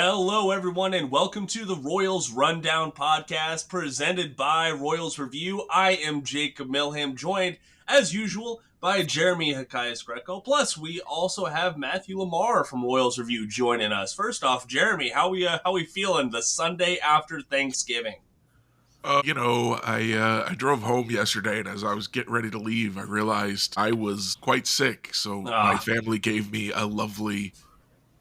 Hello, everyone, and welcome to the Royals Rundown podcast presented by Royals Review. I am Jacob Milham, joined, as usual, by Jeremy Hakayas Greco. Plus, we also have Matthew LaMar from Royals Review joining us. First off, Jeremy, how we feeling the Sunday after Thanksgiving? I drove home yesterday, and as I was getting ready to leave, I realized I was quite sick. So my family gave me a lovely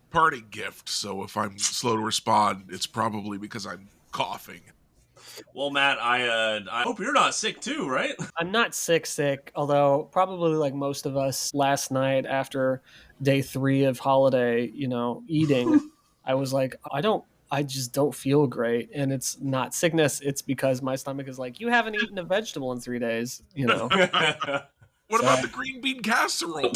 parting gift. So if I'm slow to respond, it's probably because I'm coughing. Well, Matt, I hope you're not sick too, right? I'm not sick, although probably like most of us last night after day 3 of holiday, eating, I was like, I just don't feel great. And it's not sickness. It's because my stomach is like, you haven't eaten a vegetable in 3 days, What about the green bean casserole?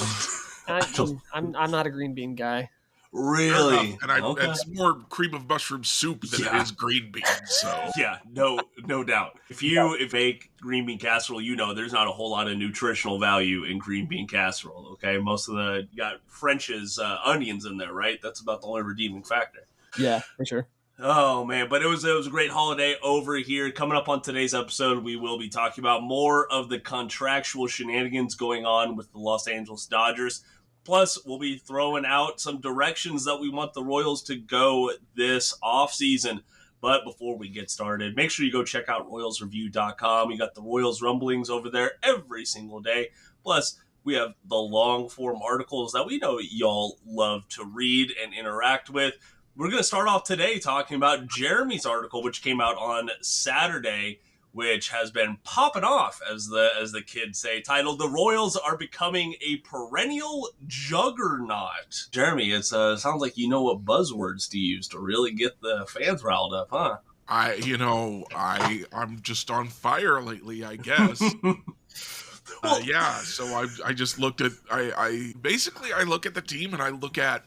I'm not a green bean guy. Really? And it's more cream of mushroom soup than it is green beans. So yeah, no doubt. If you make green bean casserole, there's not a whole lot of nutritional value in green bean casserole. Okay, most of you got French's onions in there, right? That's about the only redeeming factor. Yeah, for sure. Oh man, but it was a great holiday over here. Coming up on today's episode, we will be talking about more of the contractual shenanigans going on with the Los Angeles Dodgers. Plus, we'll be throwing out some directions that we want the Royals to go this offseason. But before we get started, make sure you go check out RoyalsReview.com. You got the Royals rumblings over there every single day. Plus, we have the long-form articles that we know y'all love to read and interact with. We're going to start off today talking about Jeremy's article, which came out on Saturday, which has been popping off, as the kids say, titled "The Royals Are Becoming a Perennial Juggernaut." Jeremy, it sounds like you know what buzzwords to use to really get the fans riled up, huh? I'm just on fire lately, I guess. So I just looked at I look at the team and I look at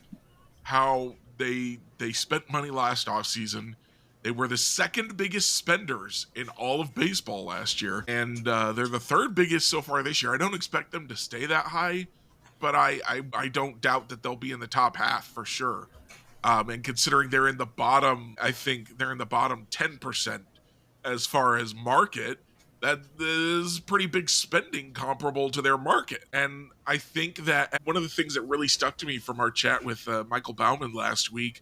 how they spent money last offseason. They were the second biggest spenders in all of baseball last year, and they're the third biggest so far this year. I don't expect them to stay that high, but I don't doubt that they'll be in the top half for sure. And considering they're in the bottom, I think they're in the bottom 10% as far as market. That is pretty big spending comparable to their market. And I think that one of the things that really stuck to me from our chat with Michael Baumann last week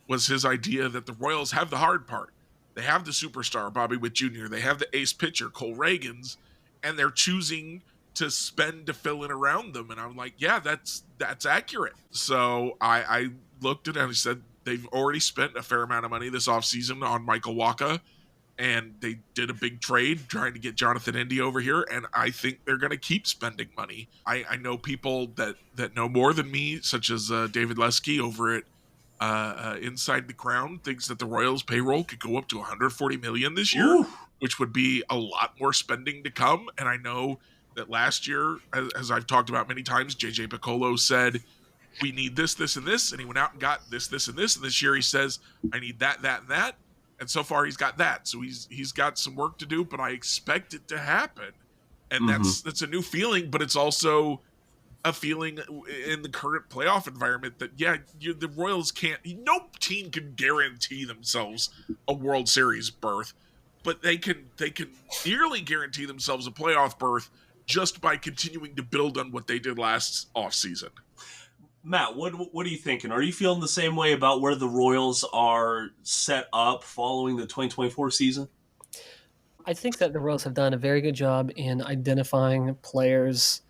was his idea that the Royals have the hard part. They have the superstar, Bobby Witt Jr., they have the ace pitcher, Cole Reagans, and they're choosing to spend to fill in around them. And I'm like, yeah, that's accurate. So I looked at it and I said, they've already spent a fair amount of money this offseason on Michael Wacha, and they did a big trade trying to get Jonathan Indy over here, and I think they're going to keep spending money. I know people that know more than me, such as David Lesky over at Inside the Crown, thinks that the Royals payroll could go up to $140 million this year. Ooh. Which would be a lot more spending to come. And I know that last year, as I've talked about many times, JJ Piccolo said, we need this, this, and this. And he went out and got this, this, and this. And this year he says, I need that, that, and that. And so far he's got that. So he's got some work to do, but I expect it to happen. And that's a new feeling, but it's also a feeling in the current playoff environment that, the Royals no team can guarantee themselves a World Series berth, but they can nearly guarantee themselves a playoff berth just by continuing to build on what they did last offseason. Matt, what are you thinking? Are you feeling the same way about where the Royals are set up following the 2024 season? I think that the Royals have done a very good job in identifying players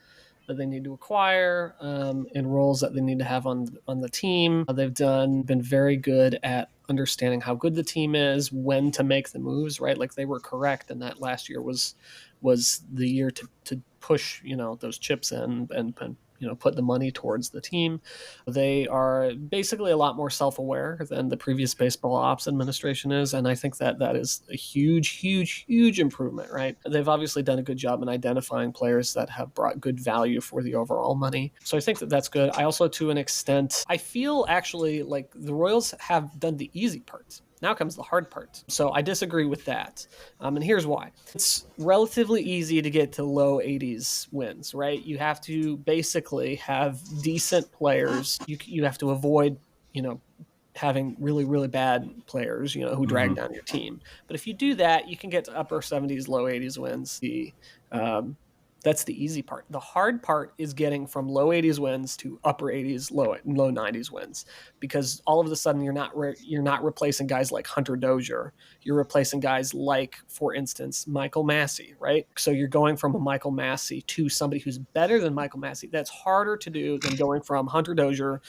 that they need to acquire and roles that they need to have on the team. They've been very good at understanding how good the team is, when to make the moves, right? Like they were correct, and that last year was the year to push those chips in and put the money towards the team. They are basically a lot more self-aware than the previous baseball ops administration is, and I think that is a huge, huge, huge improvement, right? They've obviously done a good job in identifying players that have brought good value for the overall money. So I think that that's good. I also, to an extent, I feel actually like the Royals have done the easy parts. Now comes the hard part. So I disagree with that. And here's why. It's relatively easy to get to low 80s wins, right? You have to basically have decent players. You have to avoid, having really, really bad players, who drag down your team. But if you do that, you can get to upper 70s, low 80s wins. That's the easy part. The hard part is getting from low 80s wins to upper 80s, low 90s wins, because all of a sudden you're not replacing guys like Hunter Dozier. You're replacing guys like, for instance, Michael Massey, right? So you're going from a Michael Massey to somebody who's better than Michael Massey. That's harder to do than going from Hunter Dozier,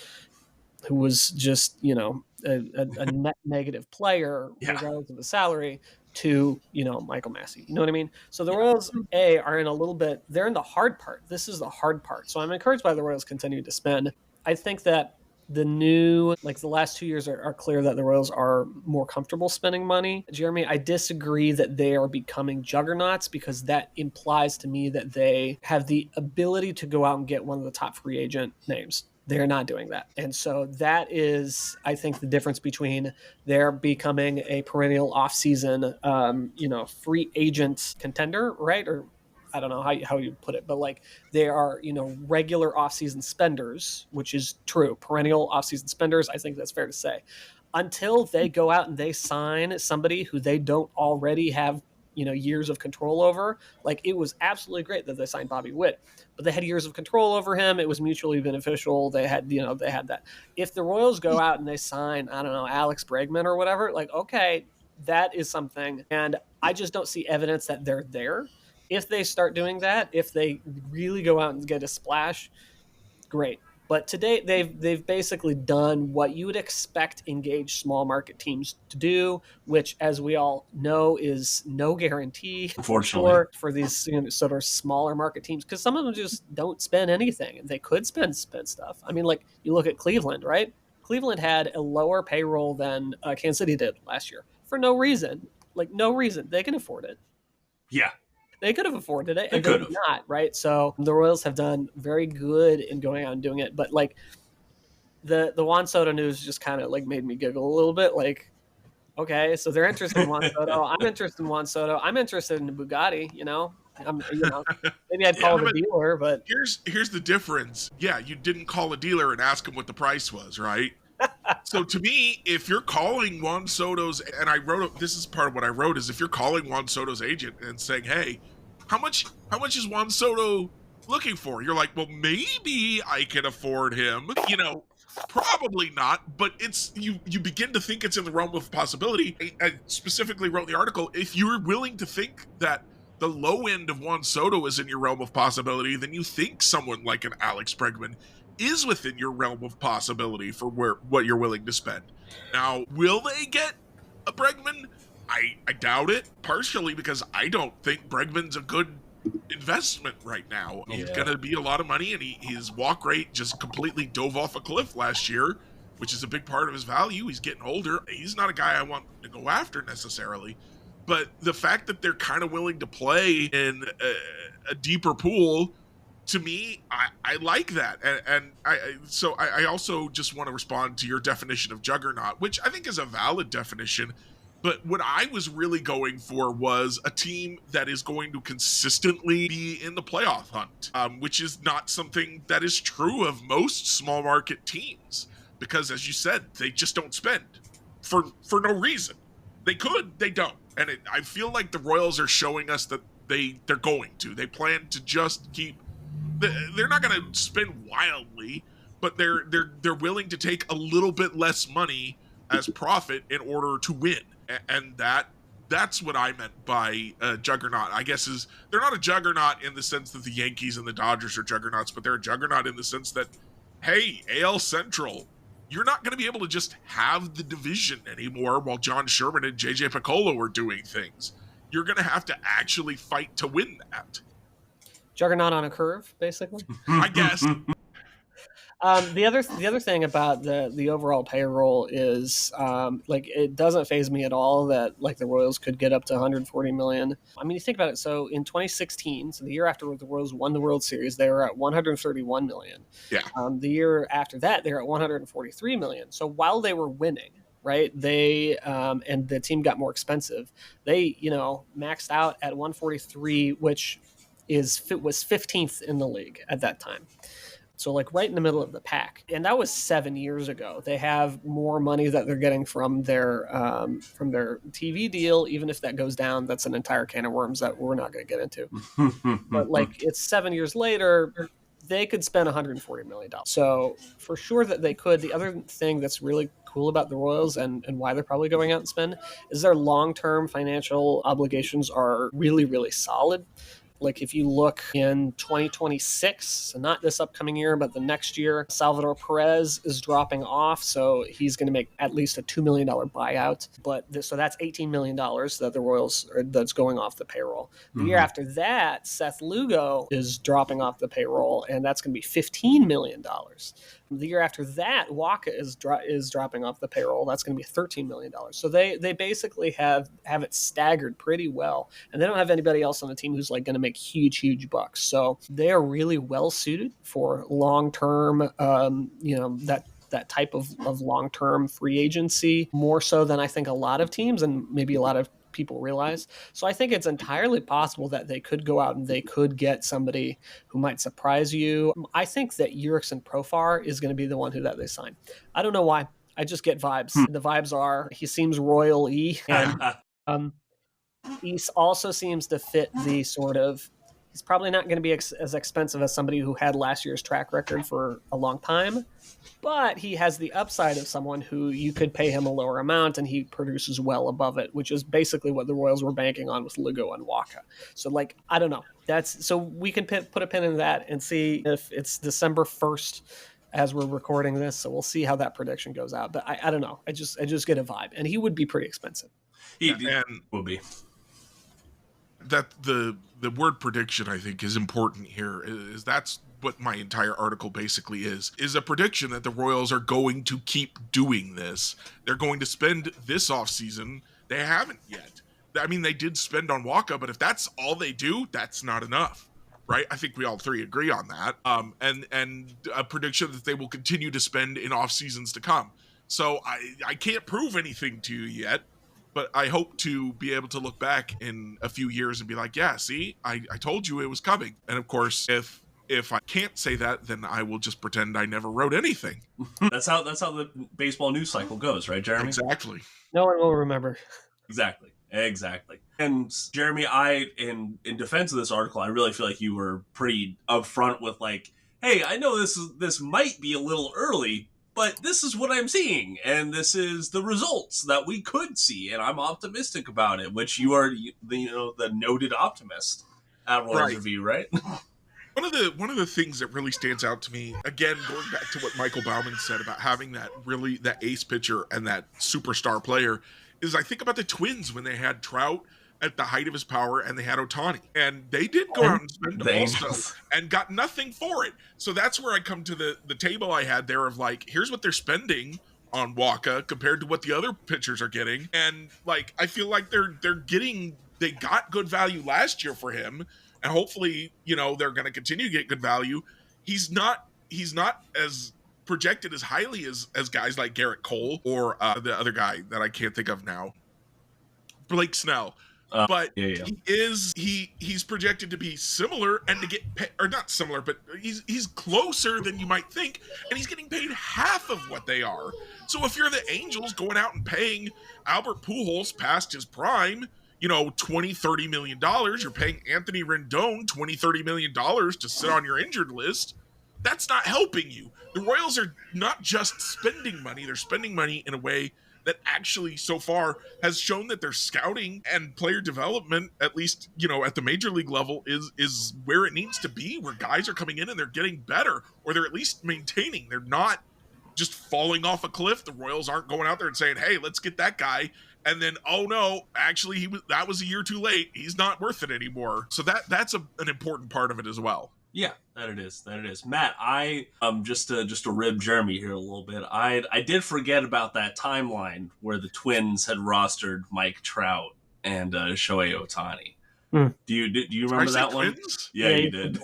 who was just, a net negative player, regardless of the salary, to, Michael Massey. You know what I mean? So the Royals, are in a little bit, they're in the hard part. This is the hard part. So I'm encouraged by the Royals continuing to spend. I think that the last 2 years are clear that the Royals are more comfortable spending money. Jeremy, I disagree that they are becoming juggernauts, because that implies to me that they have the ability to go out and get one of the top free agent names. They're not doing that. And so that is, I think, the difference between they're becoming a perennial offseason, free agent contender, right? Or I don't know how you put it, but like they are, regular offseason spenders, which is true. Perennial offseason spenders, I think that's fair to say. Until they go out and they sign somebody who they don't already have, years of control over. Like, it was absolutely great that they signed Bobby Witt, but they had years of control over him. It was mutually beneficial. They had that. If the Royals go out and they sign, I don't know, Alex Bregman or whatever, like, okay, that is something. And I just don't see evidence that they're there. If they start doing that, if they really go out and get a splash, great. But today they've basically done what you would expect engaged small market teams to do, which, as we all know, is no guarantee, unfortunately, for these sort of smaller market teams, because some of them just don't spend anything, and they could spend stuff. I mean, like, you look at Cleveland, right? Cleveland had a lower payroll than Kansas City did last year for no reason. Like, no reason. They can afford it. Yeah. They could have afforded it, and they did not, right? So the Royals have done very good in going out and doing it. But like the Juan Soto news just kind of like made me giggle a little bit. Like, okay, so they're interested in Juan Soto. I'm interested in Juan Soto. I'm interested in the Bugatti. Maybe I'd call it a dealer, but here's the difference. Yeah, you didn't call a dealer and ask him what the price was, right? So to me, if you're calling Juan Soto's, and this is part of what I wrote, is if you're calling Juan Soto's agent and saying, hey, how much is Juan Soto looking for? You're like, well, maybe I can afford him. Probably not, but it's you begin to think it's in the realm of possibility. I specifically wrote the article, if you're willing to think that the low end of Juan Soto is in your realm of possibility, then you think someone like an Alex Bregman is within your realm of possibility for what you're willing to spend. Now, will they get a Bregman? I doubt it, partially because I don't think Bregman's a good investment right now. He's going to be a lot of money, and his walk rate just completely dove off a cliff last year, which is a big part of his value. He's getting older. He's not a guy I want to go after necessarily. But the fact that they're kind of willing to play in a deeper pool, to me, I like that. And I also just want to respond to your definition of juggernaut, which I think is a valid definition. But what I was really going for was a team that is going to consistently be in the playoff hunt, which is not something that is true of most small market teams. Because, as you said, they just don't spend for no reason. They could, they don't. And I feel like the Royals are showing us that they're going to. They plan to just keep. They're not going to spend wildly, but they're willing to take a little bit less money as profit in order to win. And that's what I meant by juggernaut. I guess is they're not a juggernaut in the sense that the Yankees and the Dodgers are juggernauts, but they're a juggernaut in the sense that, hey, AL Central, you're not going to be able to just have the division anymore while John Sherman and JJ Piccolo are doing things. You're going to have to actually fight to win that. Juggernaut on a curve, basically. I guess. The other thing about the overall payroll is it doesn't faze me at all that like the Royals could get up to 140 million. I mean, you think about it. So in 2016, so the year after the Royals won the World Series, they were at 131 million. Yeah. The year after that, they were at 143 million. So while they were winning, right, they and the team got more expensive, they maxed out at 143, which was 15th in the league at that time. So like right in the middle of the pack. And that was 7 years ago. They have more money that they're getting from their TV deal. Even if that goes down, that's an entire can of worms that we're not going to get into. But like it's 7 years later, they could spend $140 million. So for sure that they could. The other thing that's really cool about the Royals and why they're probably going out and spend is their long-term financial obligations are really, really solid. Like if you look in 2026, so not this upcoming year, but the next year, Salvador Perez is dropping off. So he's going to make at least a $2 million buyout. So that's $18 million that the Royals that's going off the payroll. The year after that, Seth Lugo is dropping off the payroll, and that's going to be $15 million. The year after that, Waka is dropping off the payroll. That's going to be $13 million. So they basically have it staggered pretty well, and they don't have anybody else on the team who's like going to make huge bucks. So they are really well suited for long term. That type of long term free agency, more so than I think a lot of teams and maybe a lot of people realize. So I think it's entirely possible that they could go out and they could get somebody who might surprise you. I think that Jurickson Profar is going to be the one that they sign. I don't know why. I just get vibes. The vibes are he seems royal-y, and he also seems to fit the sort of. He's probably not going to be as expensive as somebody who had last year's track record for a long time, but he has the upside of someone who you could pay him a lower amount and he produces well above it, which is basically what the Royals were banking on with Lugo and Waka. So, like, I don't know. So we can put a pin in that and see if it's December 1st as we're recording this. So we'll see how that prediction goes out. But I don't know. I just get a vibe, and he would be pretty expensive. He will be. That the word prediction, I think, is important here. Is that's what my entire article basically is a prediction that the Royals are going to keep doing this. They're going to spend this offseason. They haven't yet. I mean, they did spend on Waka, but if that's all they do, that's not enough, right? I think we all three agree on that. And a prediction that they will continue to spend in off seasons to come. So I can't prove anything to you yet, but I hope to be able to look back in a few years and be like, yeah, see, I told you it was coming. And of course, if I can't say that, then I will just pretend I never wrote anything. That's how the baseball news cycle goes, right, Jeremy? Exactly. No one will remember. Exactly. And Jeremy, in defense of this article, I really feel like you were pretty upfront with like, hey, I know this might be a little early, but this is what I'm seeing, and this is the results that we could see, and I'm optimistic about it. Which you are, the noted optimist at Royals Review, right? One of the things that really stands out to me, again, going back to what Michael Baumann said about having that ace pitcher and that superstar player, is I think about the Twins when they had Trout at the height of his power and they had Ohtani, and they did go out and spend also and got nothing for it. So that's where I come to the table I had there of like, here's what they're spending on Waka compared to what the other pitchers are getting, and like I feel like they got good value last year for him, and hopefully they're going to continue to get good value. He's not as projected as highly as guys like Garrett Cole or the other guy that I can't think of now, Blake Snell. But he's projected to be similar and to get or not similar, but he's closer than you might think, and he's getting paid half of what they are. So if you're the Angels going out and paying Albert Pujols past his prime, $20-30 million, you're paying Anthony Rendon $20-30 million to sit on your injured list. That's not helping you. The Royals are not just spending money; they're spending money in a way that actually so far has shown that their scouting and player development, at least, at the major league level, is where it needs to be, where guys are coming in and they're getting better, or they're at least maintaining. They're not just falling off a cliff. The Royals aren't going out there and saying, hey, let's get that guy. And then, oh no, actually that was a year too late. He's not worth it anymore. So that's an important part of it as well. Yeah, that it is. Matt, I just to rib Jeremy here a little bit. I did forget about that timeline where the Twins had rostered Mike Trout and Shohei Ohtani. Do you remember that one? Twins? Yeah, you did.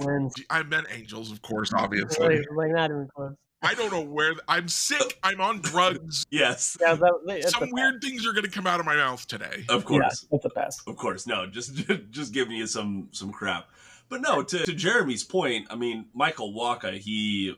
I meant Angels, of course, obviously. Like not even close. I don't know where I'm sick. I'm on drugs. Yes. Yeah, some weird things are going to come out of my mouth today. Of course, that's a pass. Of course, no, just giving you some crap. But no, to Jeremy's point, I mean, Michael Wacha, he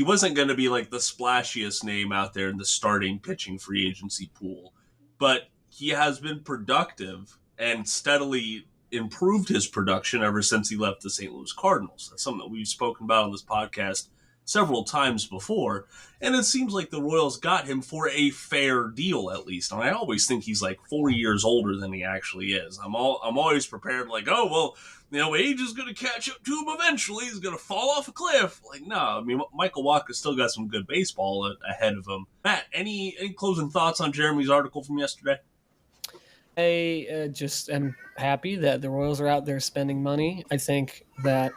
wasn't going to be like the splashiest name out there in the starting pitching free agency pool, but he has been productive and steadily improved his production ever since he left the St. Louis Cardinals. That's something that we've spoken about on this podcast several times before, and it seems like the Royals got him for a fair deal, at least. And I always think he's like 4 years older than he actually is. I'm always prepared, like, oh well, age is going to catch up to him eventually. He's going to fall off a cliff. Like, no, I mean, Michael Wacha still got some good baseball ahead of him. Matt, any closing thoughts on Jeremy's article from yesterday? I just am happy that the Royals are out there spending money. I think that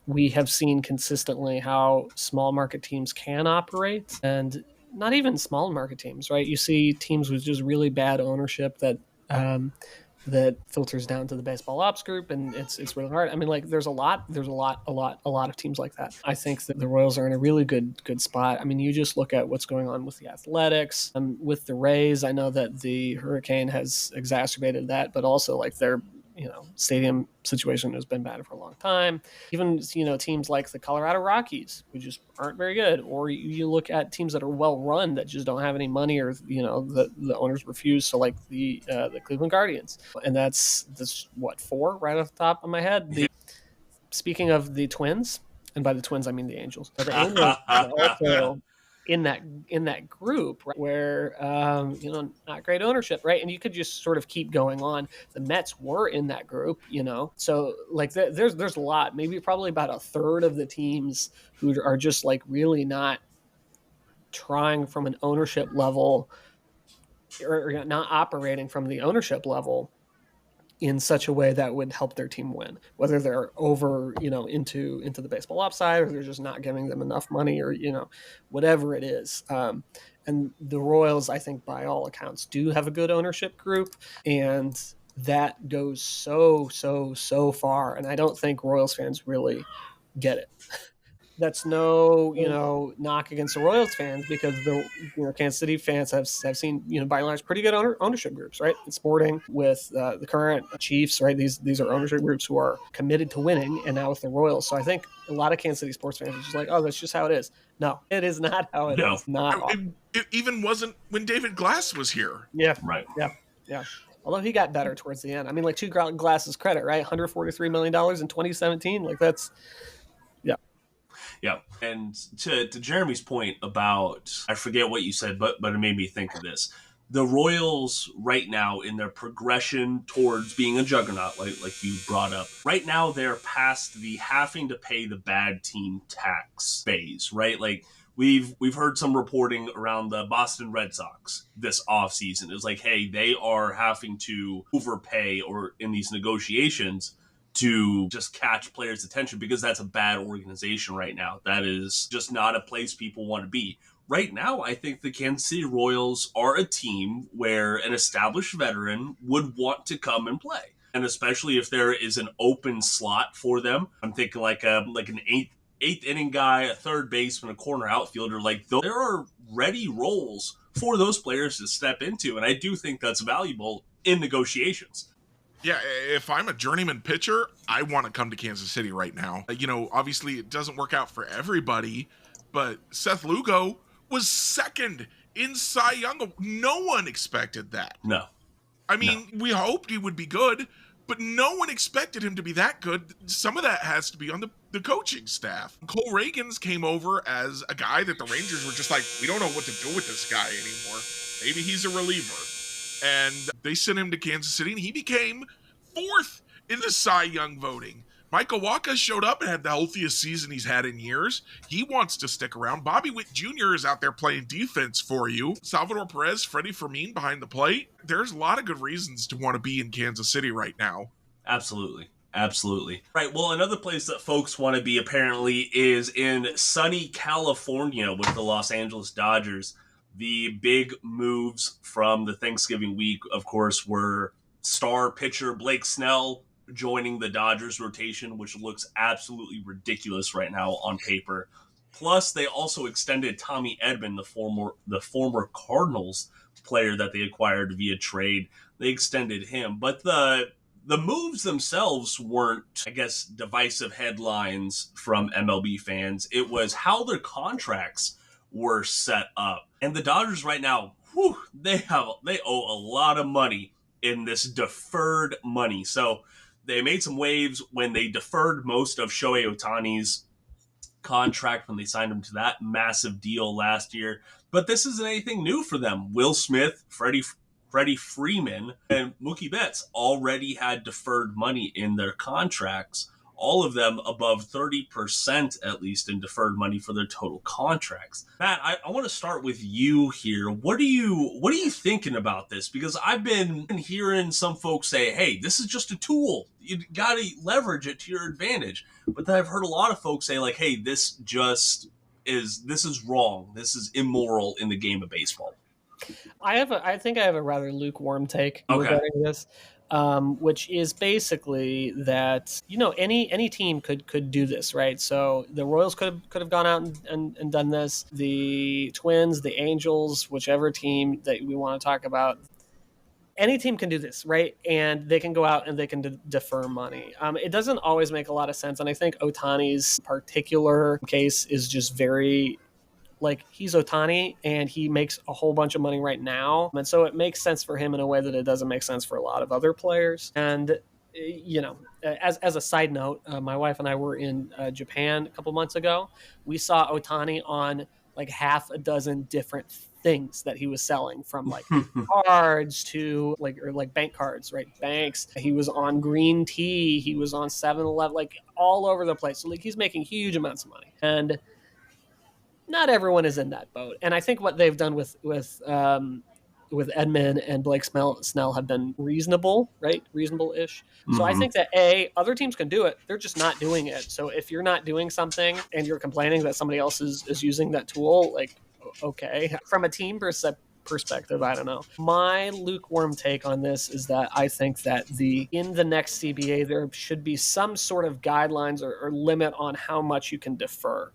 we have seen consistently how small market teams can operate, and not even small market teams, right? You see teams with just really bad ownership that that filters down to the baseball ops group, and it's really hard. I mean, like there's a lot of teams like that. I think that the Royals are in a really good spot. I mean, you just look at what's going on with the Athletics, with the Rays. I know that the hurricane has exacerbated that, but also like their stadium situation has been bad for a long time. Even teams like the Colorado Rockies, who just aren't very good, or you look at teams that are well run that just don't have any money, or the owners refuse. So like the Cleveland Guardians, and that's what, 4 right off the top of my head. Speaking of the Twins, and by the Twins I mean the Angels. The Angels are also in that group, right, where not great ownership, right? And you could just sort of keep going on. The Mets were in that group, so like there's a lot, maybe probably about a third of the teams who are just like really not trying from an ownership level, or not operating from the ownership level in such a way that would help their team win, whether they're over, into the baseball upside, or they're just not giving them enough money, or, whatever it is. And the Royals, I think by all accounts, do have a good ownership group, and that goes so far. And I don't think Royals fans really get it. That's no, knock against the Royals fans, because the Kansas City fans have seen, by and large, pretty good ownership groups, right? In Sporting, with the current Chiefs, right? These are ownership groups who are committed to winning, and now with the Royals. So I think a lot of Kansas City sports fans are just like, oh, that's just how it is. No, it is not how it is. Not it even wasn't when David Glass was here. Yeah, right. Yeah. Although he got better towards the end. I mean, like, to Glass's credit, right? $143 million in 2017. Like, that's. Yeah, and to Jeremy's point about, I forget what you said, but it made me think of this. The Royals right now, in their progression towards being a juggernaut, like you brought up, right now they're past the having to pay the bad team tax phase, right? Like we've heard some reporting around the Boston Red Sox this offseason. It's like, hey, they are having to overpay, or in these negotiations, to just catch players' attention, because that's a bad organization right now. That is just not a place people want to be. Right now, I think the Kansas City Royals are a team where an established veteran would want to come and play. And especially if there is an open slot for them. I'm thinking like an eighth inning guy, a third baseman, a corner outfielder. Like, there are ready roles for those players to step into. And I do think that's valuable in negotiations. Yeah, if I'm a journeyman pitcher, I want to come to Kansas City right now. Obviously it doesn't work out for everybody, but Seth Lugo was second in Cy Young. No one expected that. No. I mean, we hoped he would be good, but no one expected him to be that good. Some of that has to be on the coaching staff. Cole Reagans came over as a guy that the Rangers were just like, we don't know what to do with this guy anymore. Maybe he's a reliever. And they sent him to Kansas City, and he became 4th in the Cy Young voting. Michael Wacha showed up and had the healthiest season he's had in years. He wants to stick around. Bobby Witt Jr. is out there playing defense for you. Salvador Perez, Freddie Fermin behind the plate. There's a lot of good reasons to want to be in Kansas City right now. Absolutely. Right, well, another place that folks want to be apparently is in sunny California with the Los Angeles Dodgers. The big moves from the Thanksgiving week, of course, were star pitcher Blake Snell joining the Dodgers rotation, which looks absolutely ridiculous right now on paper. Plus, they also extended Tommy Edman, the former Cardinals player that they acquired via trade. They extended him. But the The moves themselves weren't, I guess, divisive headlines from MLB fans. It was how their contracts were set up. And the Dodgers right now, whew, they owe a lot of money in this deferred money. So they made some waves when they deferred most of Shohei Ohtani's contract when they signed him to that massive deal last year. But this isn't anything new for them. Will Smith, Freddie Freeman, and Mookie Betts already had deferred money in their contracts. All of them above 30% at least in deferred money for their total contracts. Matt, I want to start with you here. What are you thinking about this? Because I've been hearing some folks say, hey, this is just a tool. You gotta leverage it to your advantage. But then I've heard a lot of folks say, like, hey, this is wrong. This is immoral in the game of baseball. I think I have a rather lukewarm take regarding this, which is basically that any team could do this, right? So the Royals could have gone out and done this. The Twins, the Angels, whichever team that we want to talk about. Any team can do this, right? And they can go out and they can defer money. It doesn't always make a lot of sense. And I think Ohtani's particular case is just very, like, he's Ohtani and he makes a whole bunch of money right now. And so it makes sense for him in a way that it doesn't make sense for a lot of other players. And, as a side note, my wife and I were in Japan a couple months ago. We saw Ohtani on like half a dozen different things that he was selling, from like cards to like bank cards, right? Banks. He was on green tea. He was on 7-Eleven, like all over the place. So like he's making huge amounts of money. And not everyone is in that boat. And I think what they've done with Edman and Blake Snell have been reasonable, right? Reasonable-ish. Mm-hmm. So I think that other teams can do it. They're just not doing it. So if you're not doing something and you're complaining that somebody else is using that tool, like, okay. From a team perspective, I don't know. My lukewarm take on this is that I think that in the next CBA, there should be some sort of guidelines or limit on how much you can defer.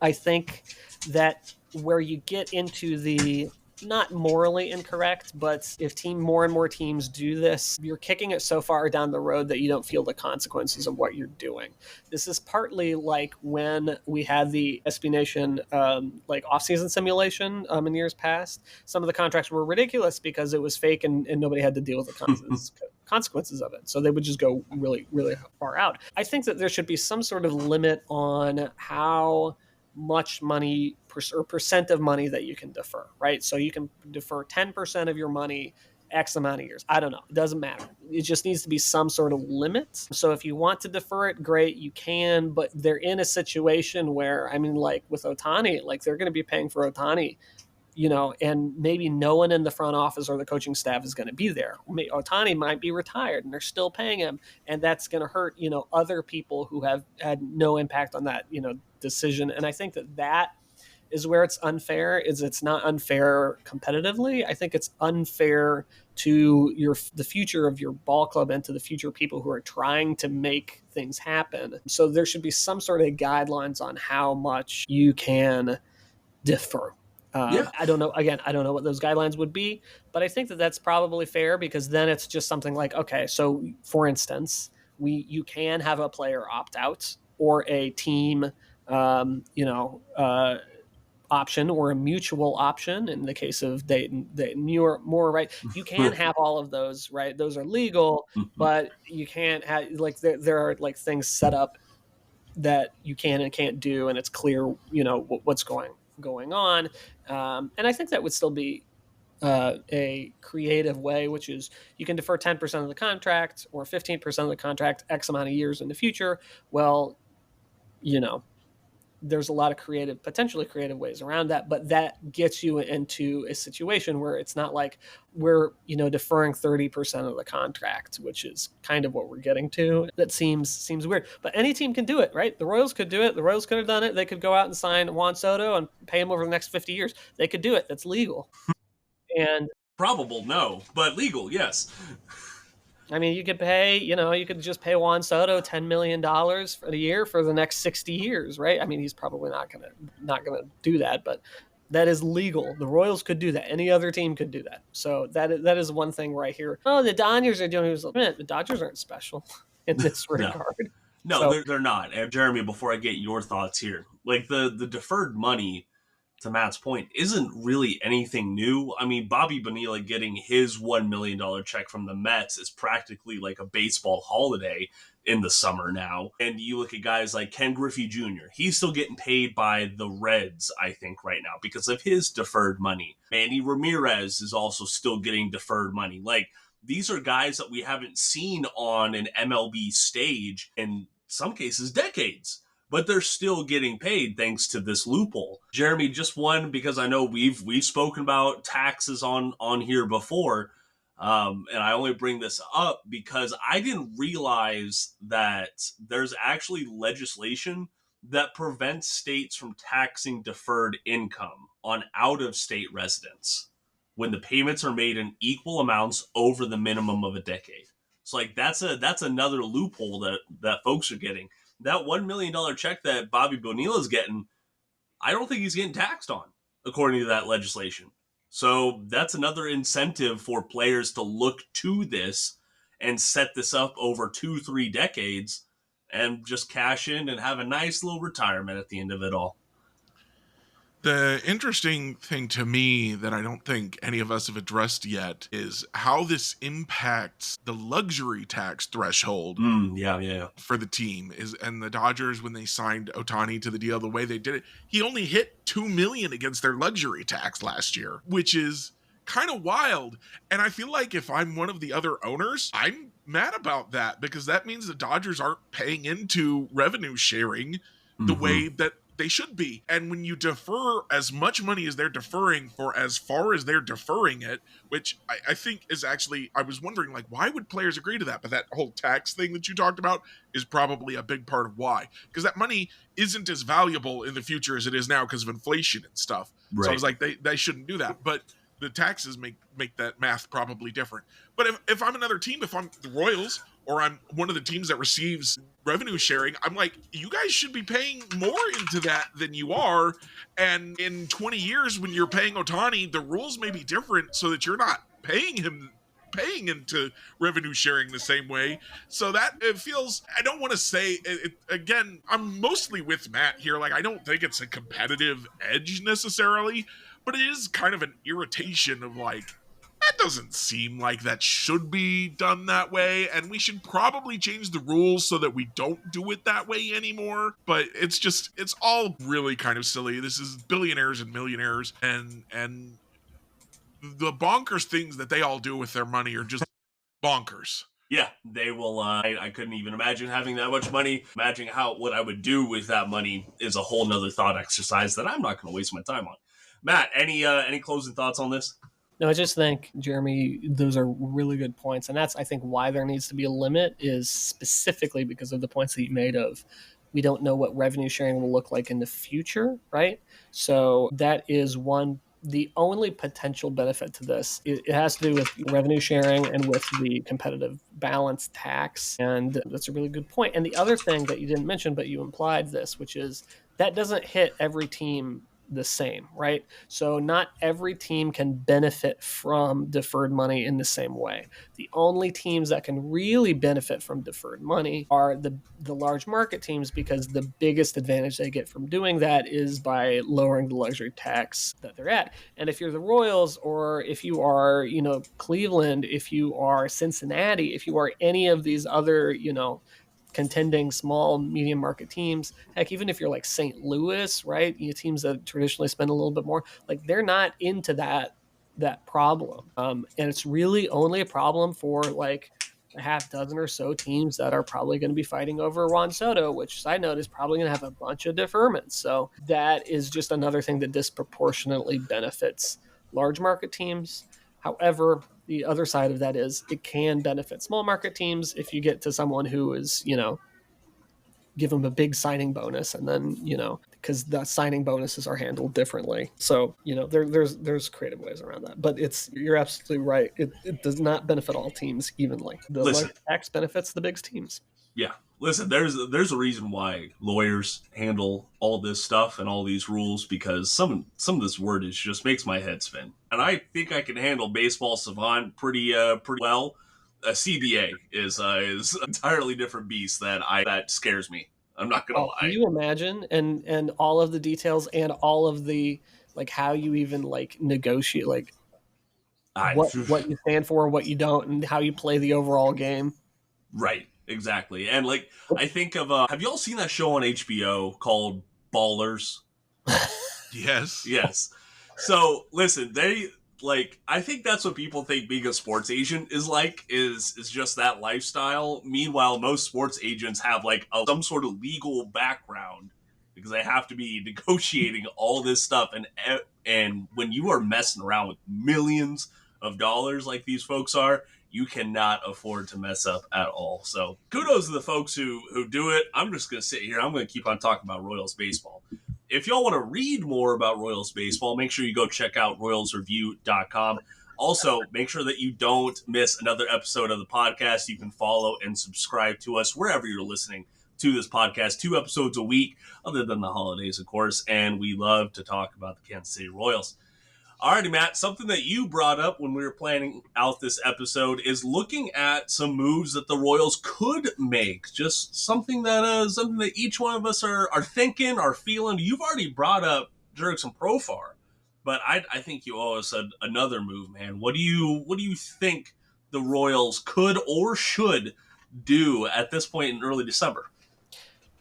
I think that where you get into the not morally incorrect, but if more and more teams do this, you're kicking it so far down the road that you don't feel the consequences of what you're doing. This is partly like when we had the SB Nation like off-season simulation in years past. Some of the contracts were ridiculous because it was fake and nobody had to deal with the consequences of it. So they would just go really, really far out. I think that there should be some sort of limit on how much money or percent of money that you can defer, right? So you can defer 10% of your money X amount of years. I don't know. It doesn't matter. It just needs to be some sort of limit. So if you want to defer it, great, you can, but they're in a situation where, I mean, like with Ohtani, like they're going to be paying for Ohtani, and maybe no one in the front office or the coaching staff is going to be there. Ohtani might be retired and they're still paying him. And that's going to hurt, other people who have had no impact on that, decision. And I think that is where it's unfair. It's not unfair competitively. I think it's unfair to the future of your ball club and to the future people who are trying to make things happen. So there should be some sort of guidelines on how much you can defer. I don't know. Again, I don't know what those guidelines would be, but I think that that's probably fair, because then it's just something like, okay, so for instance, you can have a player opt out, or a team, option, or a mutual option. In the case of Dayton Moore, right? You can have all of those, right? Those are legal, but you can't have, like, there are like things set up that you can and can't do, and it's clear, what's going on. And I think that would still be a creative way, which is you can defer 10% of the contract or 15% of the contract X amount of years in the future. Well, there's a lot of potentially creative ways around that, but that gets you into a situation where it's not like we're, deferring 30% of the contract, which is kind of what we're getting to. That seems weird, but any team can do it, right? The Royals could do it. The Royals could have done it. They could go out and sign Juan Soto and pay him over the next 50 years. They could do it. That's legal. And probable, no, but legal, yes. I mean, you could pay, you could just pay Juan Soto $10 million for the year for the next 60 years, right? I mean, he's probably not gonna do that, but That is legal. The Royals could do that. Any other team could do that. So that is one thing where I hear, oh, the Dodgers are doing it. The Dodgers aren't special in this regard. No, So, they're not. And Jeremy, before I get your thoughts here, like the deferred money, to Matt's point, isn't really anything new. I mean, Bobby Bonilla getting his $1 million check from the Mets is practically like a baseball holiday in the summer now. And you look at guys like Ken Griffey Jr., he's still getting paid by the Reds, I think, right now because of his deferred money. Manny Ramirez is also still getting deferred money. Like, these are guys that we haven't seen on an MLB stage in some cases decades, but they're still getting paid thanks to this loophole. Jeremy, just one, because I know we've spoken about taxes on here before, and I only bring this up because I didn't realize that there's actually legislation that prevents states from taxing deferred income on out-of-state residents when the payments are made in equal amounts over the minimum of a decade. So like that's another loophole that folks are getting. That $1 million check that Bobby Bonilla is getting, I don't think he's getting taxed on, according to that legislation. So that's another incentive for players to look to this and set this up over 2-3 decades and just cash in and have a nice little retirement at the end of it all. The interesting thing to me that I don't think any of us have addressed yet is how this impacts the luxury tax threshold for the team. And the Dodgers, when they signed Ohtani to the deal, the way they did it, he only hit $2 million against their luxury tax last year, which is kind of wild. And I feel like if I'm one of the other owners, I'm mad about that because that means the Dodgers aren't paying into revenue sharing the way that they should be. And when you defer as much money as they're deferring for as far as they're deferring it, which I think is actually, I was wondering, like, why would players agree to that? But that whole tax thing that you talked about is probably a big part of why. Because that money isn't as valuable in the future as it is now because of inflation and stuff. Right. So I was like, they shouldn't do that. But the taxes make that math probably different. But if I'm another team, if I'm the Royals or I'm one of the teams that receives revenue sharing, I'm like, you guys should be paying more into that than you are. And in 20 years, when you're paying Ohtani, the rules may be different so that you're not paying into revenue sharing the same way. So that it feels, I don't want to say it, again, I'm mostly with Matt here. Like, I don't think it's a competitive edge necessarily, but it is kind of an irritation of like, that doesn't seem like that should be done that way, and we should probably change the rules so that we don't do it that way anymore. But it's all really kind of silly. This is billionaires and millionaires, and the bonkers things that they all do with their money are just bonkers. Yeah, they will. I couldn't even imagine having that much money. Imagining what I would do with that money is a whole nother thought exercise that I'm not going to waste my time on. Matt, any closing thoughts on this? No, I just think, Jeremy, those are really good points. And that's, I think, why there needs to be a limit is specifically because of the points that you made of we don't know what revenue sharing will look like in the future, right? So that is the only potential benefit to this. It has to do with revenue sharing and with the competitive balance tax. And that's a really good point. And the other thing that you didn't mention, but you implied this, which is that doesn't hit every team the same, right? So not every team can benefit from deferred money in the same way. The only teams that can really benefit from deferred money are the large market teams, because the biggest advantage they get from doing that is by lowering the luxury tax that they're at. And if you're the Royals, or if you are, Cleveland, if you are Cincinnati, if you are any of these other, contending small, medium market teams. Heck, even if you're like St. Louis, right? Teams that traditionally spend a little bit more, like they're not into that problem. And it's really only a problem for like a half dozen or so teams that are probably going to be fighting over Juan Soto, which, side note, is probably going to have a bunch of deferments. So that is just another thing that disproportionately benefits large market teams. However, the other side of that is it can benefit small market teams if you get to someone who is, give them a big signing bonus, and then, because the signing bonuses are handled differently. So, there's creative ways around that. But you're absolutely right. It does not benefit all teams evenly. The large tax benefits the big teams. Yeah. Listen, there's a reason why lawyers handle all this stuff and all these rules, because some of this wordage just makes my head spin. And I think I can handle baseball savant pretty well. A CBA is an entirely different beast that scares me. I'm not gonna Oh, can lie. you imagine? And all of the details and all of the like how you even like negotiate like I what you stand for, what you don't, and how you play the overall game. Right, exactly. And like I think of have you all seen that show on HBO called Ballers? Yes. Yes. So listen, they like I think that's what people think being a sports agent is just that lifestyle. Meanwhile, most sports agents have like some sort of legal background because they have to be negotiating all this stuff, and when you are messing around with millions of dollars like these folks are, you cannot afford to mess up at all. So kudos to the folks who do it. I'm just gonna sit here. I'm gonna keep on talking about Royals baseball. If y'all want to read more about Royals baseball, make sure you go check out royalsreview.com. Also, make sure that you don't miss another episode of the podcast. You can follow and subscribe to us wherever you're listening to this podcast. 2 episodes a week, other than the holidays, of course. And we love to talk about the Kansas City Royals. Alrighty, Matt, something that you brought up when we were planning out this episode is looking at some moves that the Royals could make. Just something that each one of us are thinking, are feeling. You've already brought up Jurickson Profar, but I think you always said another move, man. What do you think the Royals could or should do at this point in early December?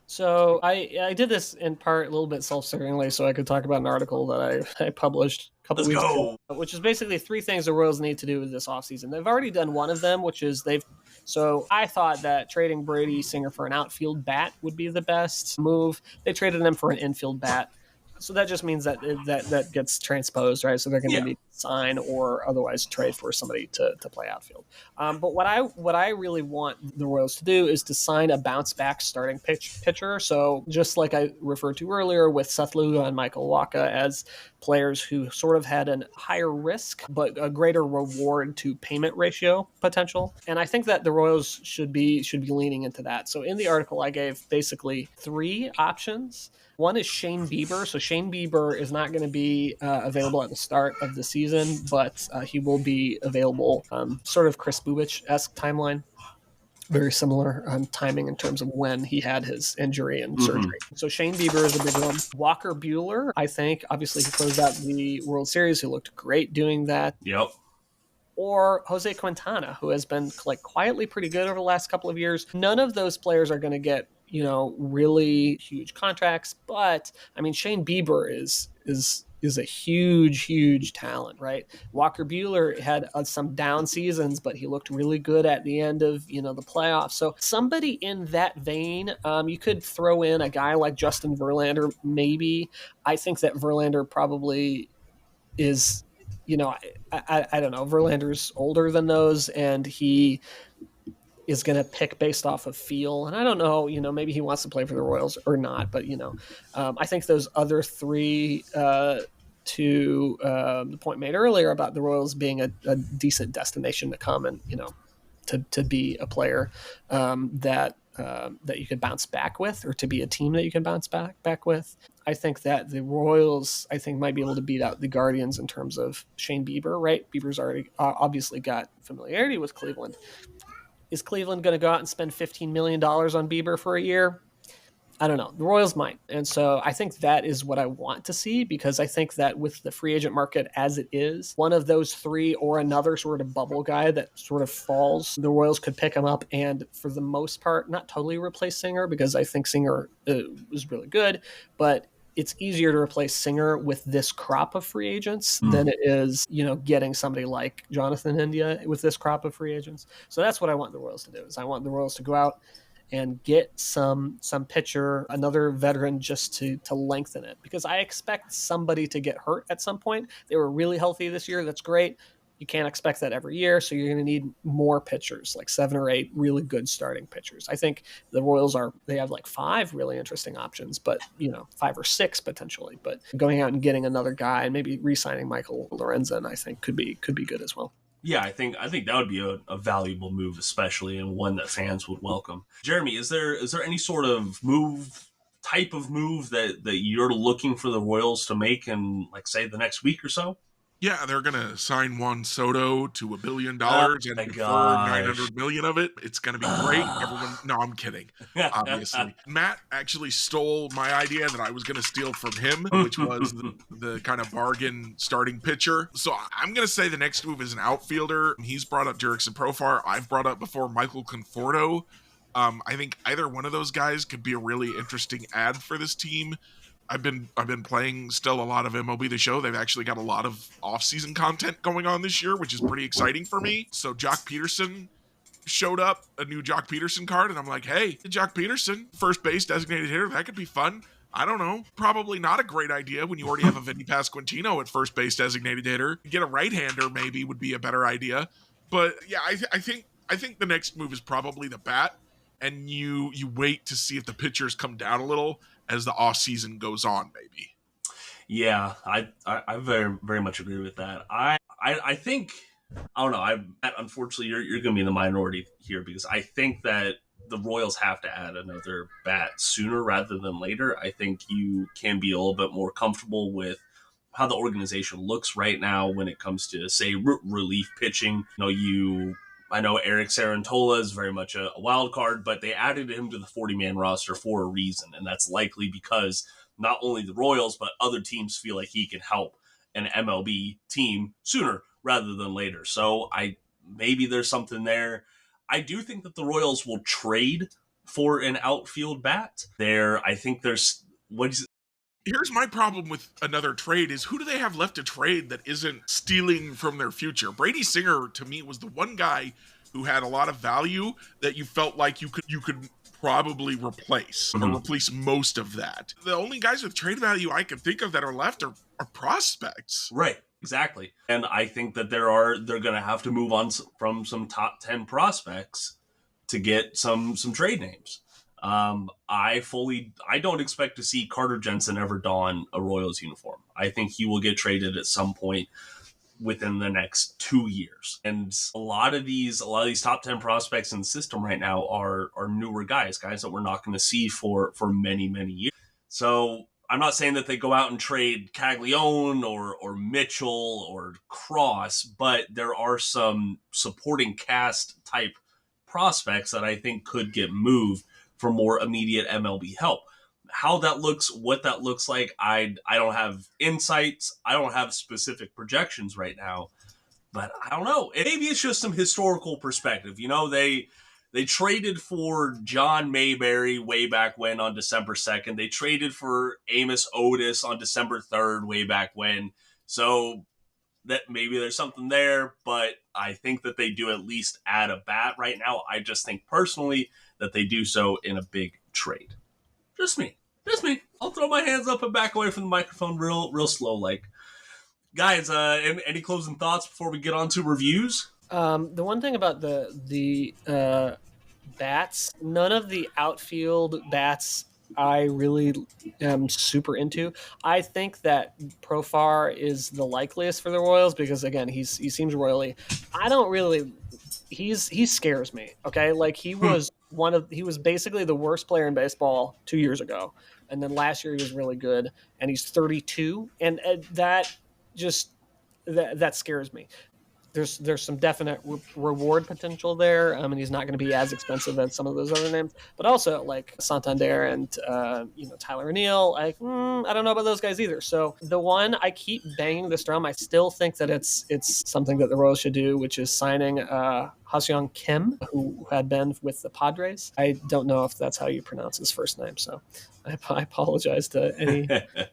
So I did this in part a little bit self-servingly so I could talk about an article that I published a couple Let's weeks go. ago, which is basically 3 things the Royals need to do this offseason. They've already done one of them, which is so I thought that trading Brady Singer for an outfield bat would be the best move. They traded him for an infield bat. So that just means that gets transposed, right? So they're going to need to sign or otherwise trade for somebody to play outfield. But what I really want the Royals to do is to sign a bounce back starting pitcher. So just like I referred to earlier with Seth Lugo and Michael Wacha as players who sort of had a higher risk but a greater reward to payment ratio potential. And I think that the Royals should be leaning into that. So in the article, I gave basically 3 options. One is Shane Bieber. So Shane Bieber is not going to be available at the start of the season, but he will be available sort of Chris Bubich-esque timeline. Very similar timing in terms of when he had his injury and surgery. So Shane Bieber is a big one. Walker Buehler, I think, obviously he closed out the World Series. He looked great doing that. Yep. Or Jose Quintana, who has been like quietly pretty good over the last couple of years. None of those players are going to get, really huge contracts. But I mean, Shane Bieber is a huge talent, right? Walker Buehler had some down seasons, but he looked really good at the end of, the playoffs. So somebody in that vein, you could throw in a guy like Justin Verlander, maybe. I think that Verlander probably is, I don't know. Verlander's older than those, and he is going to pick based off of feel. And I don't know, maybe he wants to play for the Royals or not. But, I think those other 3 to the point made earlier about the Royals being a decent destination to come and, to be a player that you could bounce back with, or to be a team that you can bounce back with. I think that the Royals, might be able to beat out the Guardians in terms of Shane Bieber, right? Bieber's already obviously got familiarity with Cleveland. Is Cleveland going to go out and spend $15 million on Bieber for a year? I don't know. The Royals might. And so I think that is what I want to see, because I think that with the free agent market as it is, one of those 3 or another sort of bubble guy that sort of falls, the Royals could pick him up and for the most part, not totally replace Singer, because I think Singer was really good, but it's easier to replace Singer with this crop of free agents than it is, getting somebody like Jonathan India with this crop of free agents. So that's what I want the Royals to do. Is I want the Royals to go out and get some pitcher, another veteran, just to lengthen it, because I expect somebody to get hurt at some point. They were really healthy this year. That's great. You can't expect that every year, so you're going to need more pitchers, like 7 or 8 really good starting pitchers. I think the Royals they have like 5 really interesting options, but 5 or 6 potentially. But going out and getting another guy and maybe re-signing Michael Lorenzen, I think could be good as well. Yeah, I think that would be a valuable move, especially, and one that fans would welcome. Jeremy, is there any sort of type of move that you're looking for the Royals to make in, like, say, the next week or so? Yeah, they're gonna sign Juan Soto to $1 billion Oh and my defer gosh. 900 million of it. It's gonna be great. Everyone, no, I'm kidding. Obviously, Matt actually stole my idea that I was gonna steal from him, which was the kind of bargain starting pitcher. So I'm gonna say the next move is an outfielder. He's brought up Jerickson Profar. I've brought up before Michael Conforto. I think either one of those guys could be a really interesting ad for this team. I've been playing still a lot of MLB The Show. They've actually got a lot of off-season content going on this year, which is pretty exciting for me. So Jock Peterson showed up, a new Jock Peterson card, and I'm like, hey, Jock Peterson, first base designated hitter, that could be fun. I don't know. Probably not a great idea when you already have a Vinny Pasquantino at first base designated hitter. Get a right-hander maybe would be a better idea. But yeah, I think the next move is probably the bat, and you wait to see if the pitchers come down a little as the off season goes on, maybe. Yeah, I very very much agree with that. I think I don't know. Unfortunately you're going to be in the minority here because I think that the Royals have to add another bat sooner rather than later. I think you can be a little bit more comfortable with how the organization looks right now when it comes to, say, relief pitching. I know Eric Sarantola is very much a wild card, but they added him to the 40-man roster for a reason, and that's likely because not only the Royals but other teams feel like he can help an MLB team sooner rather than later. So maybe there's something there. I do think that the Royals will trade for an outfield bat. I think there's what is Here's my problem with another trade is who do they have left to trade that isn't stealing from their future? Brady Singer to me was the one guy who had a lot of value that you felt like you could probably replace or replace most of that. The only guys with trade value I can think of that are left are prospects. right. Exactly. And I think that they're going to have to move on from some top 10 prospects to get some trade names. I don't expect to see Carter Jensen ever don a Royals uniform. I think he will get traded at some point within the next 2 years. And a lot of these top 10 prospects in the system right now are newer guys that we're not going to see for many, many years. So I'm not saying that they go out and trade Caglione or Mitchell or Cross, but there are some supporting cast type prospects that I think could get moved for more immediate MLB help. How that looks, what that looks like, I don't have insights. I don't have specific projections right now, but I don't know. Maybe it's just some historical perspective. They traded for John Mayberry way back when on December 2nd. They traded for Amos Otis on December 3rd way back when. So that maybe there's something there, but I think that they do at least add a bat right now. I just think personally that they do so in a big trade. Just me. I'll throw my hands up and back away from the microphone real slow like. Guys, any closing thoughts before we get on to reviews? The one thing about the bats, none of the outfield bats I really am super into. I think that Profar is the likeliest for the Royals because again, he seems royally. I don't really. He scares me. Okay, like he was basically the worst player in baseball 2 years ago, and then last year he was really good, and he's 32, and that just that scares me. There's some definite reward potential there. And he's not going to be as expensive as some of those other names, but also like Santander and Tyler O'Neill. I don't know about those guys either. So the one I keep banging this drum, I still think that it's something that the Royals should do, which is signing Ha-Seong Kim, who had been with the Padres. I don't know if that's how you pronounce his first name, so I apologize to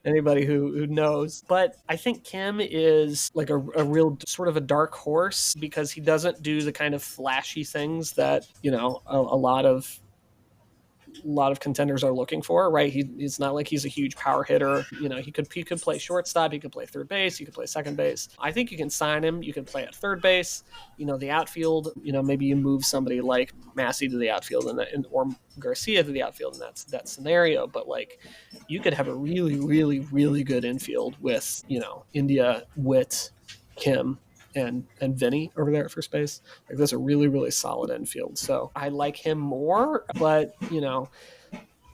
anybody who knows. But I think Kim is like a real sort of a dark horse because he doesn't do the kind of flashy things that, a lot of contenders are looking for, right? He's not like he's a huge power hitter. He could play shortstop, he could play third base, he could play second base. I think you can sign him. You can play at third base. The outfield. Maybe you move somebody like Massey to the outfield or Garcia to the outfield in that scenario. But like, you could have a really, really, really good infield with India, Witt, Kim. and Vinny over there at first base. Like that's a really, really solid infield. So I like him more, but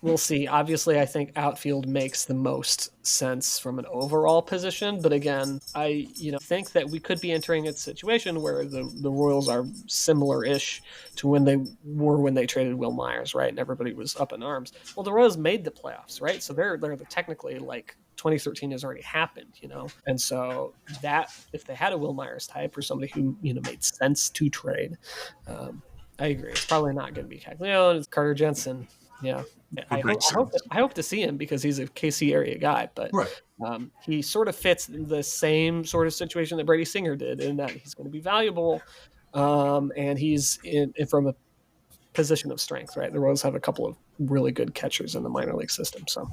we'll see. Obviously, I think outfield makes the most sense from an overall position. But again, I think that we could be entering a situation where the Royals are similar-ish to when they traded Will Myers, right? And everybody was up in arms. Well, the Royals made the playoffs, right? So they're technically like 2013 has already happened, and so that if they had a Will Myers type or somebody who made sense to trade, I agree. It's probably not going to be Caglione. It's Carter Jensen. Yeah, I Would hope make sense. I hope to see him because he's a KC area guy, but Right. he sort of fits the same sort of situation that Brady Singer did in that he's going to be valuable, and he's in from a position of strength. Right, the Royals have a couple of really good catchers in the minor league system, so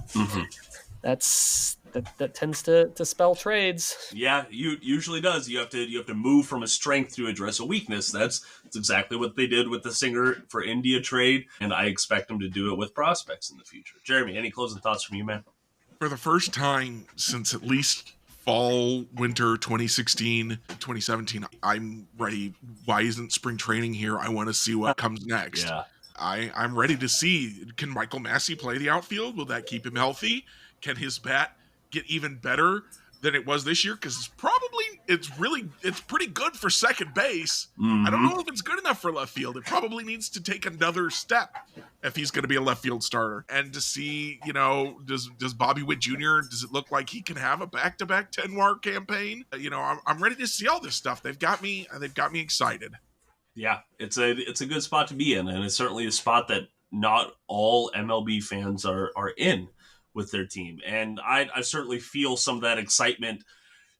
that tends to spell trades. Yeah, you usually does. You have to move from a strength to address a weakness. That's exactly what they did with the Singer for India trade, and I expect them to do it with prospects in the future. Jeremy, any closing thoughts from you, man? For the first time since at least fall, winter 2016, 2017, I'm ready. Why isn't spring training here? I want to see what comes next. Yeah. I'm ready to see. Can Michael Massey play the outfield? Will that keep him healthy? Can his bat get even better than it was this year? Because it's pretty good for second base. I don't know if it's good enough for left field. It probably needs to take another step if he's going to be a left field starter. And to see, does Bobby Witt Jr., does it look like he can have a back-to-back 10-WAR campaign? I'm ready to see all this stuff. They've got me excited. Yeah, it's a good spot to be in, and it's certainly a spot that not all MLB fans are in with their team. And I certainly feel some of that excitement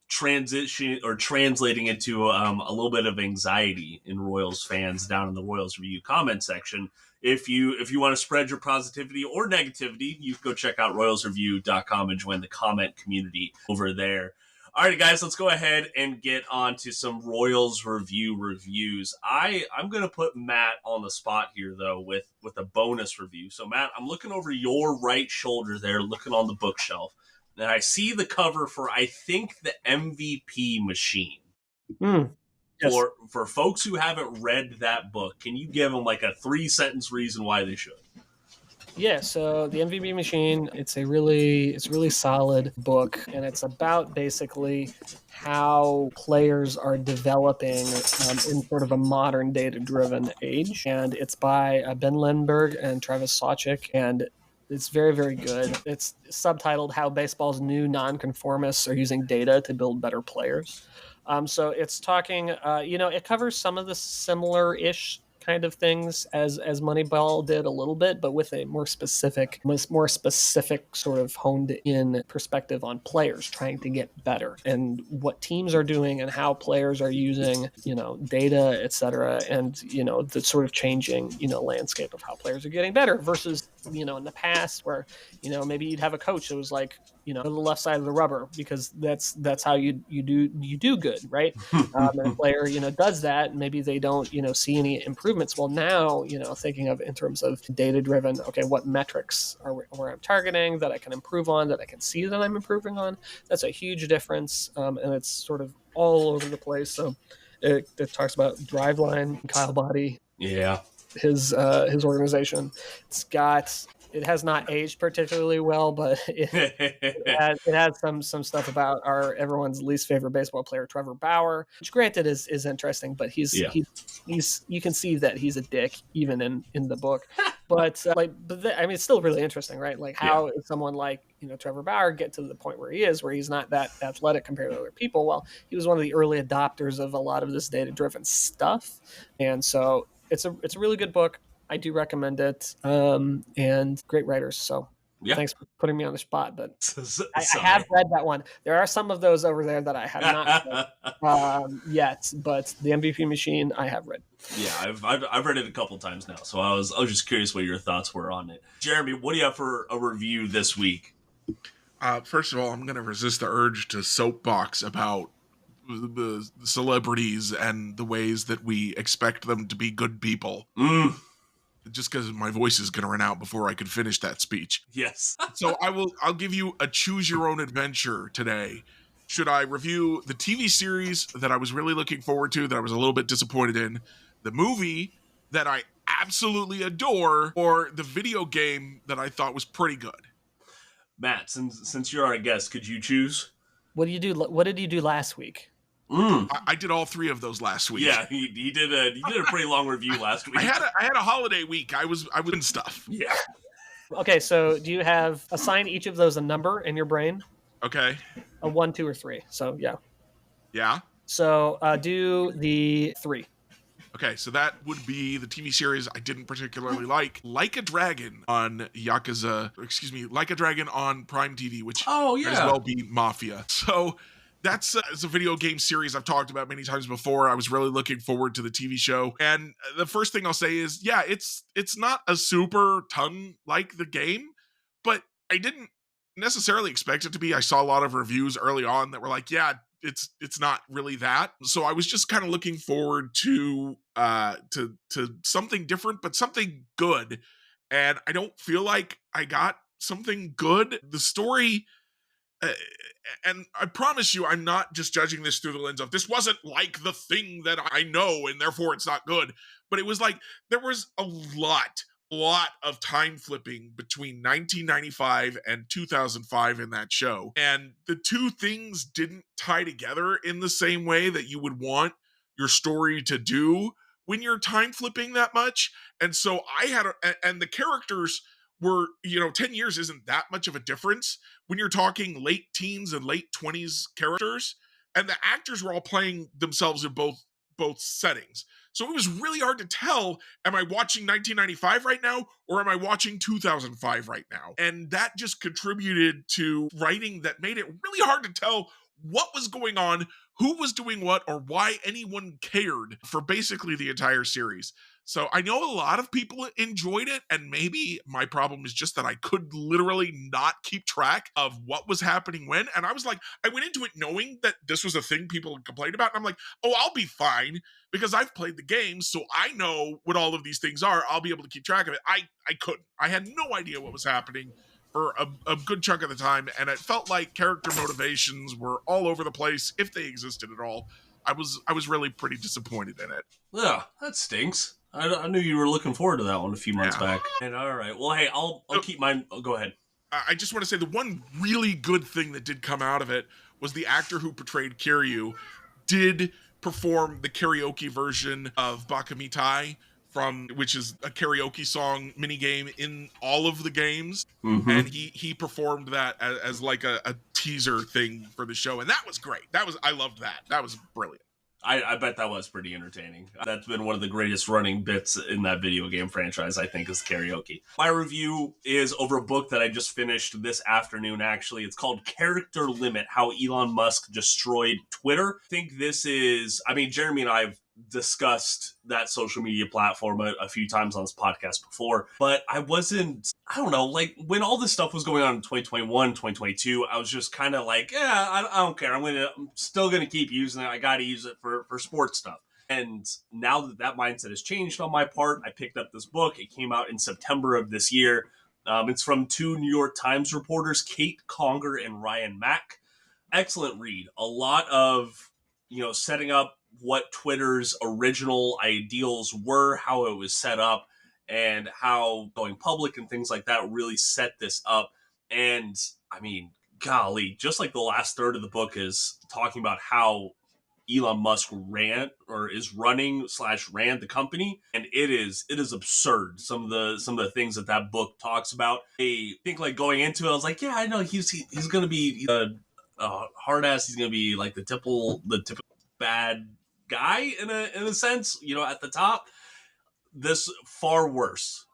transition or translating into a little bit of anxiety in Royals fans down in the Royals Review comment section. If you want to spread your positivity or negativity, you can go check out royalsreview.com and join the comment community over there. All right, guys, let's go ahead and get on to some Royals reviews. I'm going to put Matt on the spot here, though, with a bonus review. So, Matt, I'm looking over your right shoulder there, looking on the bookshelf, and I see the cover for, I think, the MVP machine. Yes. For folks who haven't read that book, can you give them like a 3-sentence reason why they should? Yeah, so the MVP Machine, it's a really solid book, and it's about basically how players are developing in sort of a modern data-driven age. And it's by Ben Lindbergh and Travis Sawchik, and it's very, very good. It's subtitled How Baseball's New Nonconformists Are Using Data to Build Better Players. So it's talking, it covers some of the similar-ish kind of things as Moneyball did a little bit, but with a more specific sort of honed in perspective on players trying to get better and what teams are doing and how players are using, data, etc. And, the sort of changing, landscape of how players are getting better versus, in the past where, maybe you'd have a coach that was like, the left side of the rubber because that's how you do good, right? And a player, does that, and maybe they don't, see any improvements. Well, now, thinking of in terms of data driven, okay, what metrics are where I'm targeting that I can improve on, that I can see that I'm improving on. That's a huge difference, and it's sort of all over the place. So it talks about Driveline, Kyle Body, Yeah, his organization. It has not aged particularly well, but it has some stuff about everyone's least favorite baseball player, Trevor Bauer, which granted is interesting, but he's you can see that he's a dick even in the book. But it's still really interesting, right? Like how is someone like Trevor Bauer get to the point where he is, where he's not that athletic compared to other people? Well, he was one of the early adopters of a lot of this data driven stuff, and so it's a really good book. I do recommend it, and great writers. So thanks for putting me on the spot. But I have read that one. There are some of those over there that I have not read yet, but the MVP Machine I have read. Yeah, I've read it a couple times now, so I was just curious what your thoughts were on it. Jeremy, what do you have for a review this week? First of all, I'm going to resist the urge to soapbox about the celebrities and the ways that we expect them to be good people. Just because my voice is going to run out before I can finish that speech. Yes. So I'll give you a choose your own adventure today. Should I review the TV series that I was really looking forward to, that I was a little bit disappointed in, the movie that I absolutely adore, or the video game that I thought was pretty good? Matt, since you're our guest, could you choose? What did you do last week? I did all three of those last week. Yeah, he did a pretty long review last week. I had a holiday week. I was in stuff. Yeah. Okay, so do you have assign each of those a number in your brain? Okay. A 1, 2, or 3. So yeah. Yeah. So do the 3. Okay, so that would be the TV series I didn't particularly like a Dragon on Like a Dragon on Prime TV, which might as well be Mafia. So that's it's a video game series I've talked about many times before. I was really looking forward to the TV show. And the first thing I'll say is, yeah, it's not a super ton like the game, but I didn't necessarily expect it to be. I saw a lot of reviews early on that were like, yeah, it's not really that. So I was just kind of looking forward to something different, but something good. And I don't feel like I got something good. The story, and I promise you, I'm not just judging this through the lens of this wasn't like the thing that I know and therefore it's not good. But it was like there was a lot of time flipping between 1995 and 2005 in that show. And the two things didn't tie together in the same way that you would want your story to do when you're time flipping that much. And so and the characters were, 10 years isn't that much of a difference when you're talking late teens and late 20s characters. And the actors were all playing themselves in both settings. So it was really hard to tell, am I watching 1995 right now or am I watching 2005 right now? And that just contributed to writing that made it really hard to tell what was going on, who was doing what, or why anyone cared for basically the entire series. So I know a lot of people enjoyed it, and maybe my problem is just that I could literally not keep track of what was happening when. And I was like, I went into it knowing that this was a thing people had complained about, and I'm like, oh, I'll be fine because I've played the game, so I know what all of these things are. I'll be able to keep track of it. I couldn't. I had no idea what was happening for a good chunk of the time, and it felt like character motivations were all over the place, if they existed at all. I was really pretty disappointed in it. Yeah, that stinks. I knew you were looking forward to that one a few months back. And all right, well, hey, I'll keep mine. Oh, go ahead. I just want to say the one really good thing that did come out of it was the actor who portrayed Kiryu did perform the karaoke version of Bakamitai, which is a karaoke song minigame in all of the games. Mm-hmm. And he performed that as like a teaser thing for the show. And that was great. I loved that. That was brilliant. I bet that was pretty entertaining. That's been one of the greatest running bits in that video game franchise, I think, is karaoke. My review is over a book that I just finished this afternoon, actually. It's called Character Limit, How Elon Musk Destroyed Twitter. I think this is, Jeremy and I have discussed that social media platform a few times on this podcast before, but I don't know, like when all this stuff was going on in 2021, 2022, I was just kind of like, yeah, I don't care. I'm still going to keep using it. I got to use it for sports stuff. And now that mindset has changed on my part, I picked up this book. It came out in September of this year. It's from two New York Times reporters, Kate Conger and Ryan Mack. Excellent read. A lot of, setting up what Twitter's original ideals were, how it was set up, and how going public and things like that really set this up. And golly, just like the last third of the book is talking about how Elon Musk ran the company, and it is absurd. Some of the things that book talks about. I think like going into it, I was like, yeah, I know he's going to be a hard ass. He's going to be like the typical bad guy in a sense, at the top. This far worse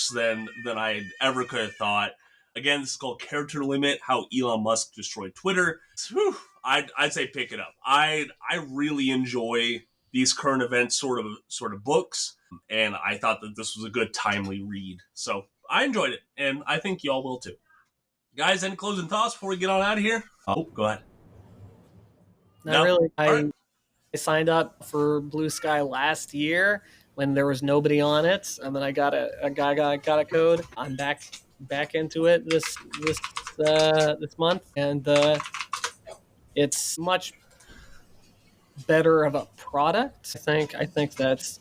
than I ever could have thought. Again, this is called Character Limit, How Elon Musk Destroyed Twitter. Whew, I'd say pick it up. I really enjoy these current events sort of books, and I thought that this was a good timely read. So I enjoyed it, and I think y'all will too. Guys, any closing thoughts before we get on out of here? Oh, go ahead. Not really. I signed up for Blue Sky last year when there was nobody on it, and then I got a code. I'm back into it this month, and It's much better of a product. I think that's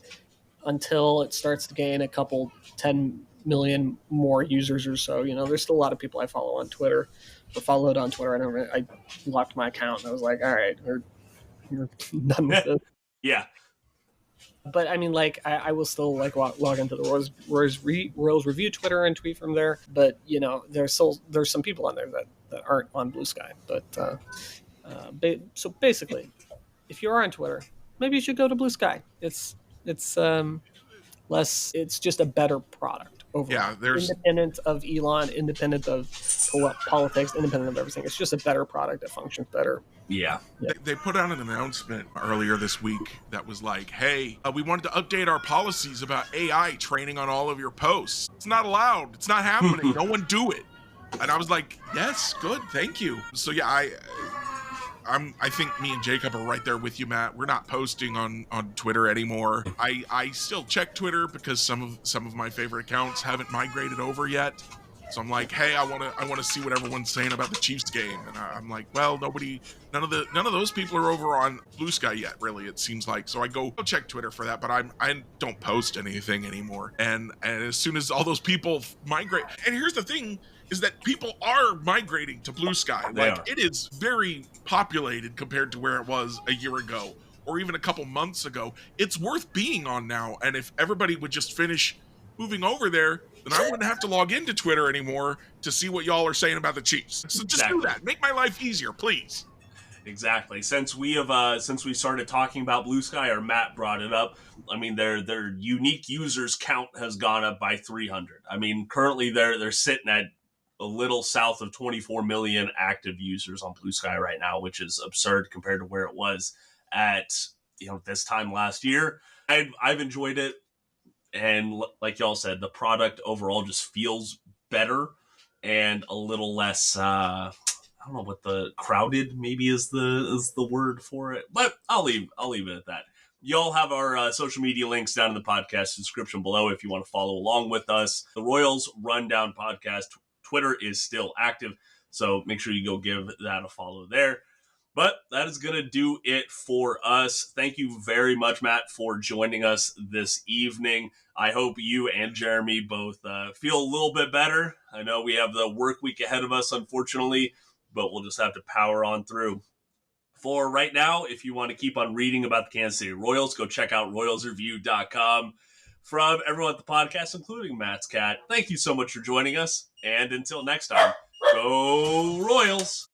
until it starts to gain a couple 10 million more users or so. There's still a lot of people I follow on Twitter or followed on Twitter. I locked my account and I was like, all right, we're done with this. Yeah. But I mean, like, I will still like log into the Royals Review Twitter and tweet from there. But there's some people on there that aren't on Blue Sky. But so basically, if you are on Twitter, maybe you should go to Blue Sky. It's less. It's just a better product overall. Yeah, there's independent of Elon, independent of politics, independent of everything. It's just a better product that functions better. Yeah. They put out an announcement earlier this week that was like, hey, we wanted to update our policies about AI training on all of your posts. It's not allowed. It's not happening. No one do it. And I was like, yes, good. Thank you. So yeah, I think me and Jacob are right there with you, Matt. We're not posting on Twitter anymore. I still check Twitter because some of my favorite accounts haven't migrated over yet. So I'm like, hey, I want to see what everyone's saying about the Chiefs game, and I'm like, well, none of those people are over on Blue Sky yet, really. It seems like. So I go check Twitter for that, but I don't post anything anymore. And as soon as all those people migrate, and here's the thing. Is that people are migrating to Blue Sky. It is very populated compared to where it was a year ago or even a couple months ago. It's worth being on now. And if everybody would just finish moving over there, then I wouldn't have to log into Twitter anymore to see what y'all are saying about the Chiefs. So just do that. Make my life easier, please. Exactly. Since we started talking about Blue Sky, or Matt brought it up, I mean, their unique users count has gone up by 300. I mean, currently they're sitting at a little south of 24 million active users on Blue Sky right now, which is absurd compared to where it was at this time last year. I've enjoyed it, and like y'all said, the product overall just feels better and a little less. I don't know what the crowded maybe is the word for it, but I'll leave it at that. Y'all have our social media links down in the podcast description below if you want to follow along with us. The Royals Rundown Podcast Twitter is still active, so make sure you go give that a follow there. But that is going to do it for us. Thank you very much, Matt, for joining us this evening. I hope you and Jeremy both feel a little bit better. I know we have the work week ahead of us, unfortunately, but we'll just have to power on through. For right now, if you want to keep on reading about the Kansas City Royals, go check out royalsreview.com. From everyone at the podcast, including Matt's cat, thank you so much for joining us. And until next time, go Royals!